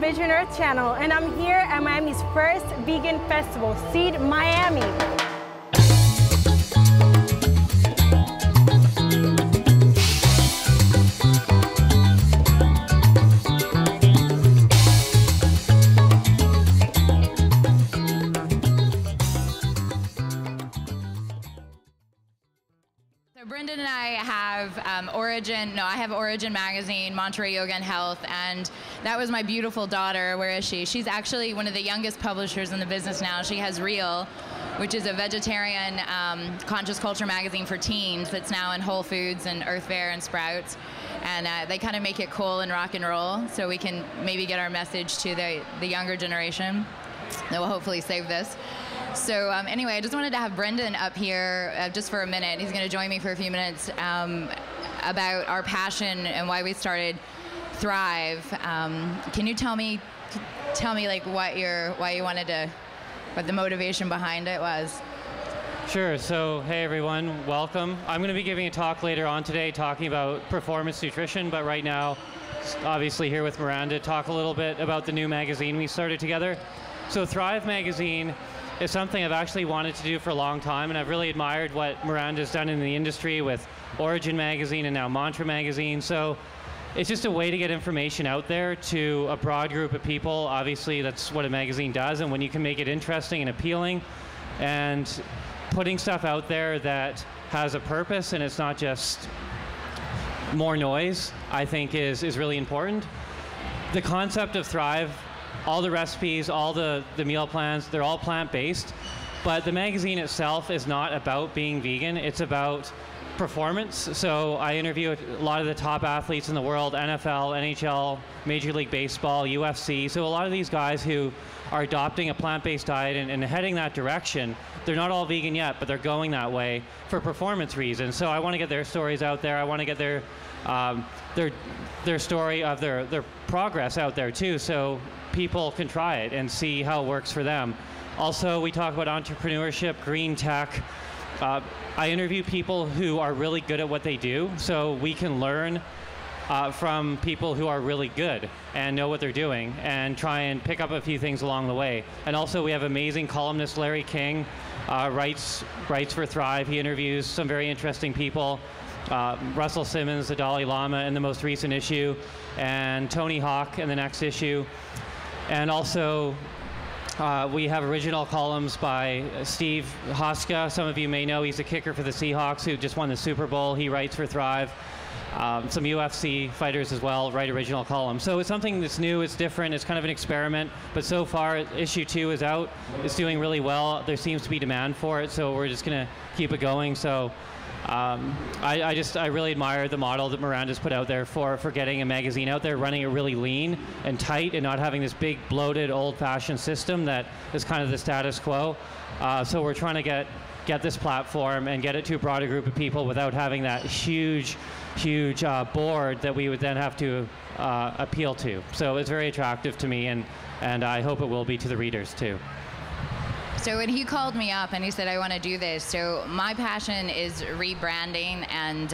Vision Earth channel, and I'm here at Miami's first vegan festival, Seed Miami. Brandan and I have I have Origin magazine, Monterey Yoga and Health, and that was my beautiful daughter. Where is she? She's actually one of the youngest publishers in the business now. She has Real, which is a vegetarian conscious culture magazine for teens that's now in Whole Foods and Earth Fare and Sprouts. And they kind of make it cool and rock and roll, so we can maybe get our message to the younger generation that will hopefully save this. So anyway, I just wanted to have Brandan up here just for a minute. He's going to join me for a few minutes about our passion and why we started Thrive. Can you tell me like what the motivation behind it was? Sure. So, hey everyone, welcome. I'm going to be giving a talk later on today talking about performance nutrition, but right now, obviously here with Maranda, talk a little bit about the new magazine we started together. So Thrive magazine is something I've actually wanted to do for a long time, and I've really admired what Miranda's done in the industry with Origin magazine and now Mantra magazine. So it's just a way to get information out there to a broad group of people. Obviously, that's what a magazine does, and when you can make it interesting and appealing and putting stuff out there that has a purpose and it's not just more noise, I think is really important. The concept of Thrive, all the recipes, all the meal plans, they're all plant-based, but the magazine itself is not about being vegan, it's about performance. So I interview a lot of the top athletes in the world, NFL, NHL, Major League Baseball, UFC, so a lot of these guys who are adopting a plant-based diet and heading that direction. They're not all vegan yet, but they're going that way for performance reasons. So I want to get their stories out there. I want to get their story of their progress out there too, so people can try it and see how it works for them. Also, we talk about entrepreneurship, green tech. I interview people who are really good at what they do, so we can learn from people who are really good and know what they're doing and try and pick up a few things along the way. And also we have amazing columnist Larry King, writes for Thrive. He interviews some very interesting people. Russell Simmons, the Dalai Lama in the most recent issue, and Tony Hawk in the next issue. And also we have original columns by Steve Hoska. Some of you may know he's a kicker for the Seahawks who just won the Super Bowl. He writes for Thrive. Some UFC fighters as well write original columns. So it's something that's new, it's different, it's kind of an experiment, but so far issue 2 is out, it's doing really well. There seems to be demand for it, so we're just going to keep it going. So I really admire the model that Miranda's put out there for getting a magazine out there, running it really lean and tight and not having this big bloated old-fashioned system that is kind of the status quo. So we're trying to get this platform and get it to a broader group of people without having that huge board that we would then have to appeal to. So it's very attractive to me, and I hope it will be to the readers too. So when he called me up and he said, I want to do this, so my passion is rebranding and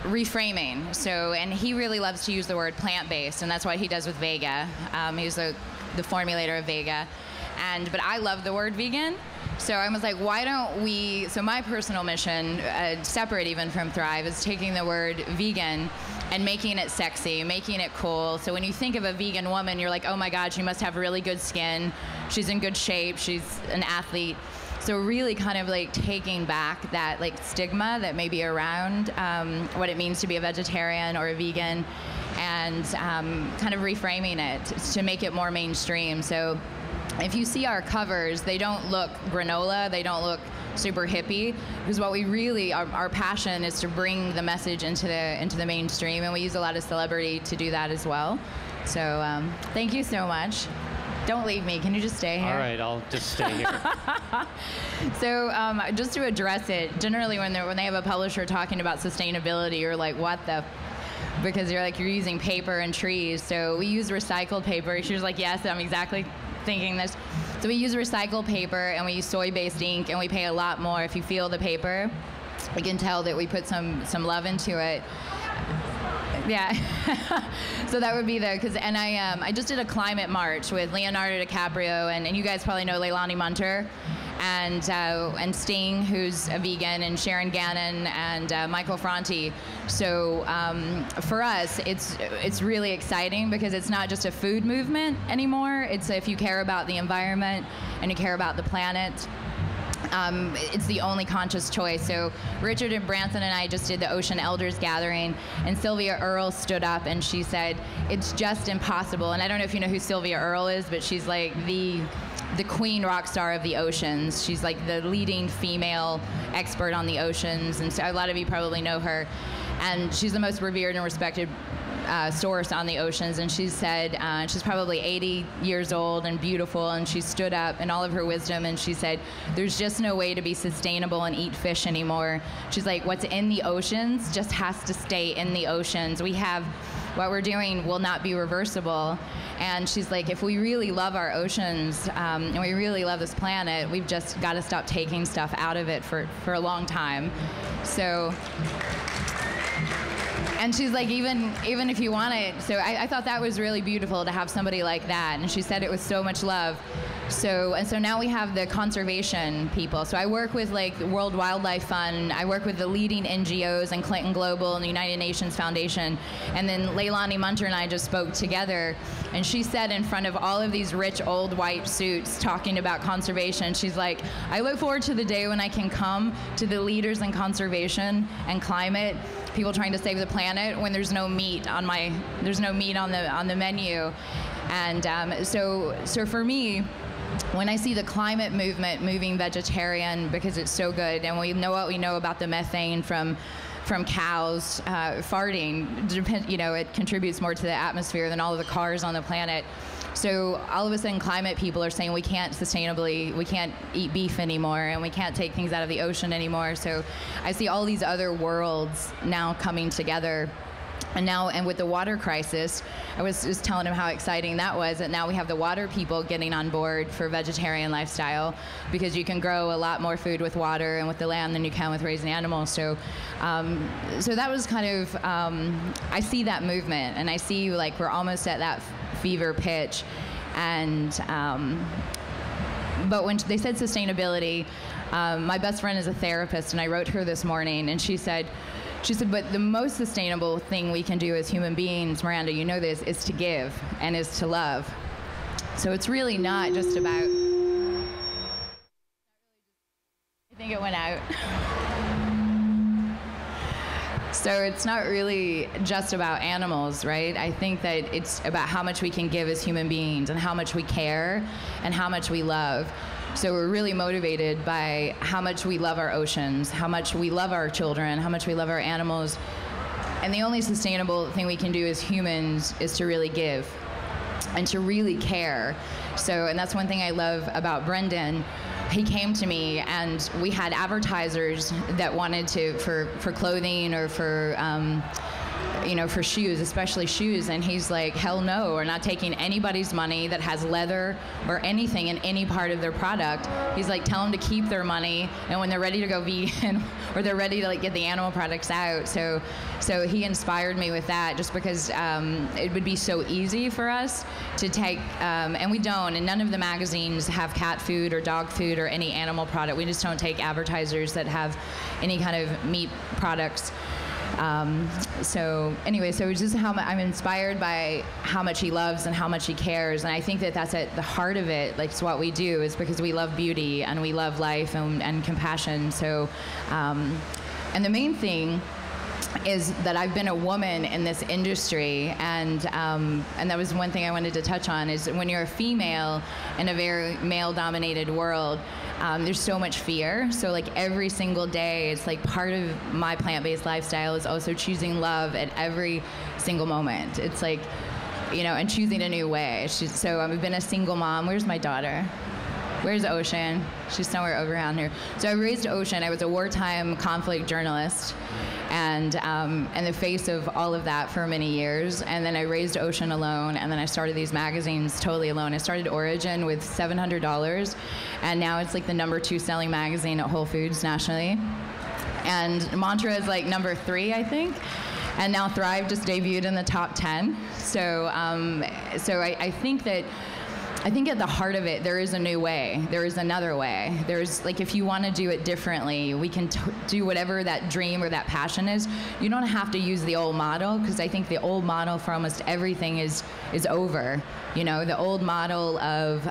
reframing. So, and he really loves to use the word plant-based, and that's what he does with Vega. He's the formulator of Vega. But I love the word vegan. So I was like, why don't we, so my personal mission, separate even from Thrive, is taking the word vegan and making it sexy, making it cool. So when you think of a vegan woman, you're like, oh my God, she must have really good skin. She's in good shape. She's an athlete. So really kind of like taking back that like stigma that may be around what it means to be a vegetarian or a vegan, and kind of reframing it to make it more mainstream. So if you see our covers, they don't look granola, they don't look super hippie, because what we really, our passion is to bring the message into the mainstream, and we use a lot of celebrity to do that as well. So thank you so much. Don't leave me, can you just stay here? All right, I'll just stay here. So just to address it, generally when they have a publisher talking about sustainability, you're like, what the? Because you're using paper and trees. So we use recycled paper. She was like, yes, I'm exactly thinking this. So we use recycled paper and we use soy-based ink, and we pay a lot more. If you feel the paper, you can tell that we put some love into it. Yeah. So that would be and I just did a climate march with Leonardo DiCaprio, and you guys probably know Leilani Munter, and Sting, who's a vegan, and Sharon Gannon, and Michael Franti. So for us, it's really exciting because it's not just a food movement anymore. It's if you care about the environment and you care about the planet, it's the only conscious choice. So Richard and Branson and I just did the Ocean Elders Gathering, and Sylvia Earle stood up and she said, it's just impossible. And I don't know if you know who Sylvia Earle is, but she's like the queen rock star of the oceans. She's like the leading female expert on the oceans, and so a lot of you probably know her. And she's the most revered and respected source on the oceans, and she said, she's probably 80 years old and beautiful, and she stood up in all of her wisdom and she said, there's just no way to be sustainable and eat fish anymore. She's like, what's in the oceans just has to stay in the oceans. What we're doing will not be reversible. And she's like, if we really love our oceans and we really love this planet, we've just got to stop taking stuff out of it for a long time. So, and she's like, even if you want it. So I thought that was really beautiful to have somebody like that. And she said it with so much love. So now we have the conservation people. So I work with like the World Wildlife Fund. I work with the leading NGOs and Clinton Global and the United Nations Foundation. And then Leilani Munter and I just spoke together. And she said in front of all of these rich old white suits talking about conservation, she's like, I look forward to the day when I can come to the leaders in conservation and climate, people trying to save the planet, when there's no meat on the menu. And so for me, when I see the climate movement moving vegetarian because it's so good, and we know what we know about the methane from cows farting, it contributes more to the atmosphere than all of the cars on the planet. So all of a sudden climate people are saying we can't eat beef anymore, and we can't take things out of the ocean anymore. So I see all these other worlds now coming together. And with the water crisis, I was just telling him how exciting that was, that now we have the water people getting on board for vegetarian lifestyle, because you can grow a lot more food with water and with the land than you can with raising animals. So that was kind of, I see that movement, and I see like we're almost at that fever pitch. And but when they said sustainability, my best friend is a therapist, and I wrote her this morning, and she said, but the most sustainable thing we can do as human beings, Miranda, you know this, is to give and is to love. So it's really not just about, I think it went out. So it's not really just about animals, right? I think that it's about how much we can give as human beings, and how much we care, and how much we love. So we're really motivated by how much we love our oceans, how much we love our children, how much we love our animals. And the only sustainable thing we can do as humans is to really give and to really care. So, and that's one thing I love about Brendan. He came to me, and we had advertisers that wanted to, for clothing or for shoes, especially shoes, and he's like, hell no, we're not taking anybody's money that has leather or anything in any part of their product. He's like, tell them to keep their money, and when they're ready to go vegan or they're ready to like get the animal products out. So he inspired me with that, just because it would be so easy for us to take, and we don't, and none of the magazines have cat food or dog food or any animal product. We just don't take advertisers that have any kind of meat products. So it's just how I'm inspired by how much he loves and how much he cares, and I think that that's at the heart of it. Like, it's what we do is because we love beauty and we love life and compassion. So, and the main thing is that I've been a woman in this industry, and that was one thing I wanted to touch on, is when you're a female in a very male-dominated world, there's so much fear. So like every single day, it's like part of my plant-based lifestyle is also choosing love at every single moment. It's like, and choosing a new way. So I've been a single mom. Where's my daughter? Where's Ocean? She's somewhere over around here. So I raised Ocean. I was a wartime conflict journalist, and in the face of all of that for many years. And then I raised Ocean alone, and then I started these magazines totally alone. I started Origin with $700, and now it's like the #2 selling magazine at Whole Foods nationally. And Mantra is like #3, I think. And now Thrive just debuted in the top 10. So I think that at the heart of it, there is a new way. There is another way. There's, like, if you want to do it differently, we can do whatever that dream or that passion is. You don't have to use the old model, because I think the old model for almost everything is over. You know, the old model of,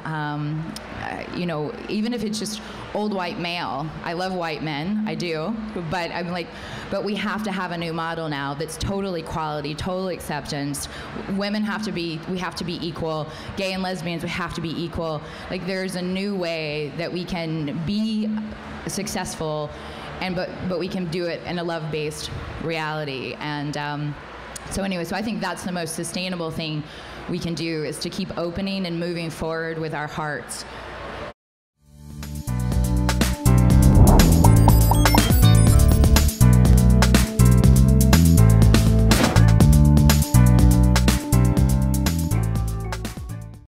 you know, even if it's just old white male. I love white men, I do, but I'm like, but we have to have a new model now that's total equality, total acceptance. Women have to be, we have to be equal. Gay and lesbians, we have to be equal. Like, there's a new way that we can be successful, and but we can do it in a love-based reality. And so anyway, so I think that's the most sustainable thing we can do, is to keep opening and moving forward with our hearts,